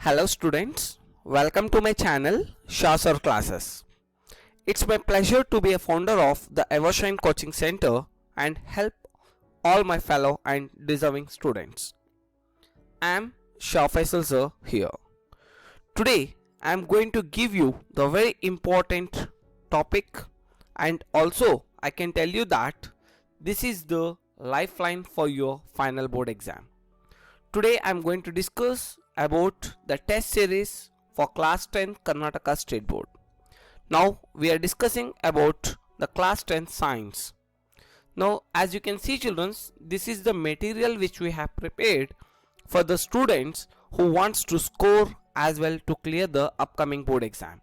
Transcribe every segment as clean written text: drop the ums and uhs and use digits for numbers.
Hello students, welcome to my channel Shasar Classes. It's my pleasure to be a founder of the Evershine Coaching Center and help all my fellow and deserving students. I am Shah Faisal sir here. Today I am going to give you the very important topic, and also I can tell you that this is the lifeline for your final board exam. Today I am going to discuss about the test series for class 10 Karnataka State Board. Now we are discussing about the class 10 science. Now as you can see children, this is the material which we have prepared for the students who wants to score as well to clear the upcoming board exam.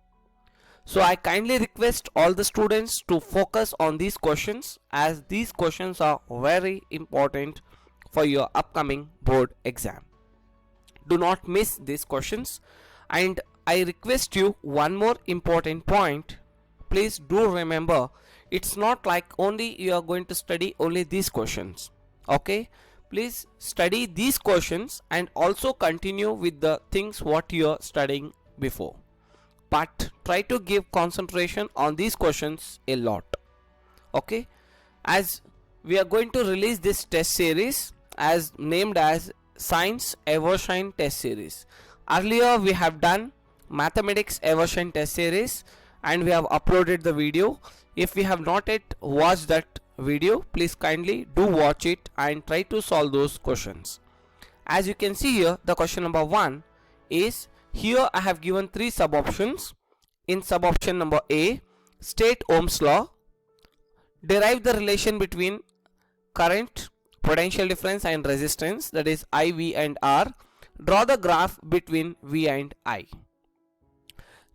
So I kindly request all the students to focus on these questions, as these questions are very important for your upcoming board exam. Do not miss these questions, and I request you one more important point. Please do remember, it's not like only you are going to study only these questions. Okay, please study these questions and also continue with the things what you are studying before, but try to give concentration on these questions a lot. Okay, as we are going to release this test series as named as Science Evershine Test Series. Earlier we have done Mathematics Evershine Test Series and we have uploaded the video. If we have not yet watched that video, please kindly do watch it and try to solve those questions. As you can see here, the question number 1 is, here I have given 3 sub options. In sub option number A, state Ohm's law, derive the relation between current, potential difference and resistance, that is I, V and R. Draw the graph between V and I.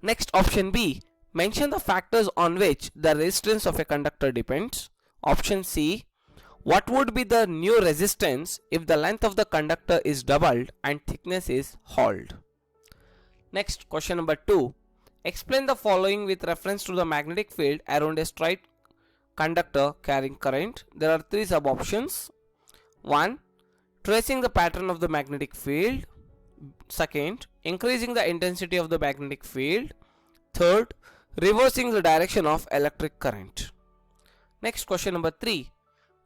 Next, option B, mention the factors on which the resistance of a conductor depends. Option C, what would be the new resistance if the length of the conductor is doubled and thickness is halved. Next, question number 2, explain the following with reference to the magnetic field around a straight conductor carrying current. There are 3 sub options. 1, tracing the pattern of the magnetic field. Second, increasing the intensity of the magnetic field. Third, reversing the direction of electric current. Next, question number 3,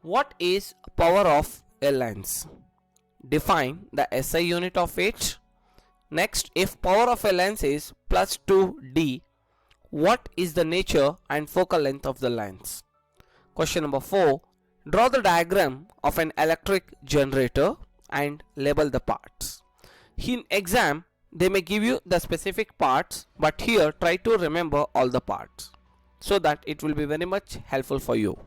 what is power of a lens? Define the SI unit of it. Next, if power of a lens is plus 2D, what is the nature and focal length of the lens? Question number 4, draw the diagram of an electric generator and label the parts. In exam, they may give you the specific parts, but here try to remember all the parts so that it will be very much helpful for you.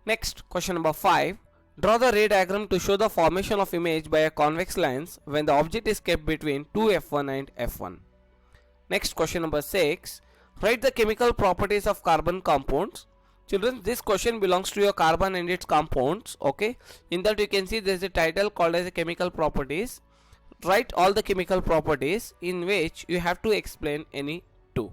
Next, question number 5, draw the ray diagram to show the formation of image by a convex lens when the object is kept between 2f1 and f1. Next, question number 6, write the chemical properties of carbon compounds. Children, this question belongs to your carbon and its compounds. Okay, in that you can see there is a title called as a chemical properties. Write all the chemical properties in which you have to explain any 2.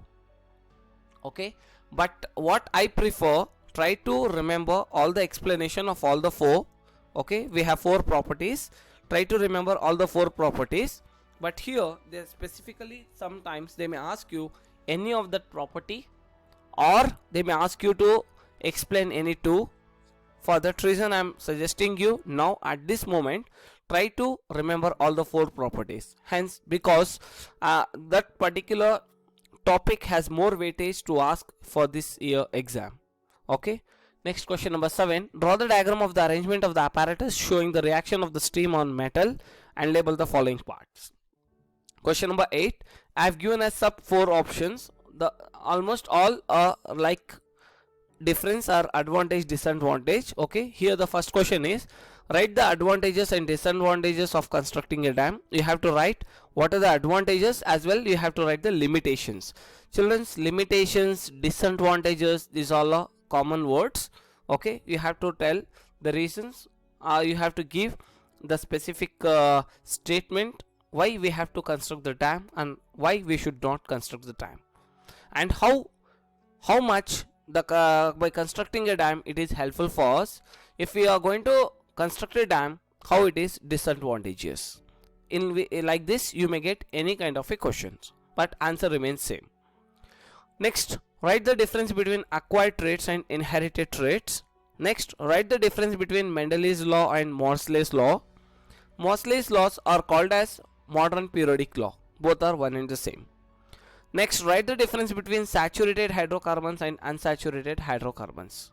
Okay, but what I prefer, try to remember all the explanation of all the 4. Okay, we have 4 properties. Try to remember all the 4 properties, but here they specifically sometimes they may ask you any of that property, or they may ask you to explain any 2. For that reason I am suggesting you now at this moment try to remember all the 4 properties, hence because that particular topic has more weightage to ask for this year exam. Okay, next, question number 7, draw the diagram of the arrangement of the apparatus showing the reaction of the steam on metal and label the following parts. Question number 8, I have given as sub 4 options. The almost all like difference or advantage disadvantage. Okay, here the first question is, write the advantages and disadvantages of constructing a dam. You have to write what are the advantages, as well you have to write the limitations. Children's limitations, disadvantages, these all are common words. Okay, you have to tell the reasons, you have to give the specific statement why we have to construct the dam and why we should not construct the dam, and how much the by constructing a dam it is helpful for us. If we are going to construct a dam, how it is disadvantageous. like this you may get any kind of a questions, but answer remains same. Next, write the difference between acquired traits and inherited traits. Next, write the difference between Mendel's law and Morsley's law. Morsley's laws are called as modern periodic law. Both are one and the same. Next, write the difference between saturated hydrocarbons and unsaturated hydrocarbons.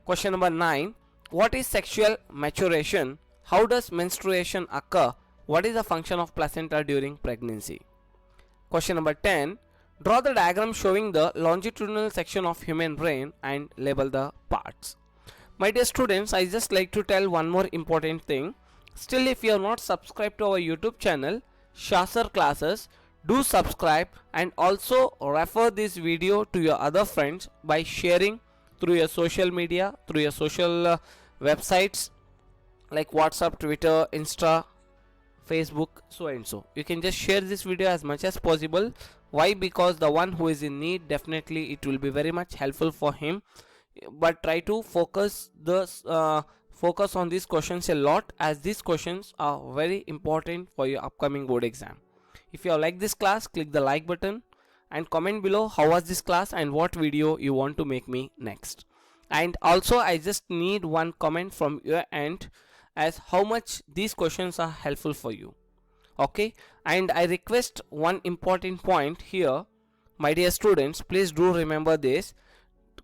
Question number 9. What is sexual maturation? How does menstruation occur? What is the function of placenta during pregnancy? Question number 10. Draw the diagram showing the longitudinal section of human brain and label the parts. My dear students, I just like to tell one more important thing. Still, if you are not subscribed to our YouTube channel, Shah Sir Classes, do subscribe and also refer this video to your other friends by sharing through your social media, through your social websites like WhatsApp, Twitter, Insta, Facebook, so and so. You can just share this video as much as possible. Why? Because the one who is in need, definitely it will be very much helpful for him. But try to focus on these questions a lot, as these questions are very important for your upcoming board exam. If you have liked this class, click the like button and comment below how was this class and what video you want to make me next. And also I just need one comment from your end as how much these questions are helpful for you. Okay, and I request one important point here, my dear students, please do remember this.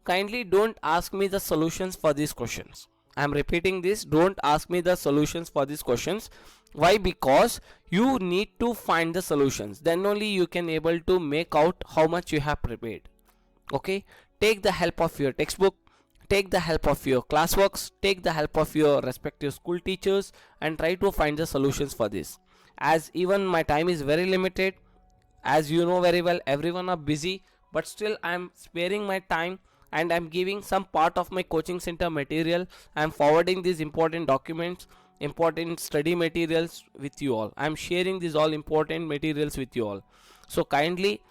Kindly don't ask me the solutions for these questions. I am repeating this, don't ask me the solutions for these questions. Why? Because you need to find the solutions, then only you can able to make out how much you have prepared. Okay, take the help of your textbook, take the help of your classworks, take the help of your respective school teachers and try to find the solutions for this. As even my time is very limited, as you know very well, everyone are busy, but still I am sparing my time and I am giving some part of my coaching center material. I am forwarding these important documents, important study materials with you all. I am sharing these all important materials with you all. So kindly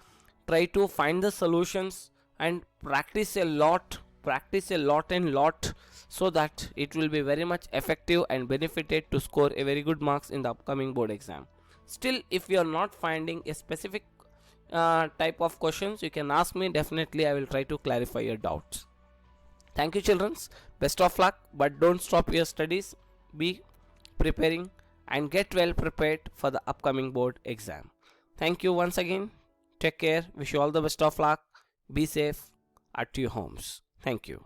try to find the solutions and practice a lot and lot, so that it will be very much effective and benefited to score a very good marks in the upcoming board exam. Still, if you are not finding a specific type of questions, you can ask me. Definitely I will try to clarify your doubts. Thank you children, best of luck, but don't stop your studies. Be preparing and get well prepared for the upcoming board exam. Thank you once again. Take care. Wish you all the best of luck. Be safe at your homes. Thank you.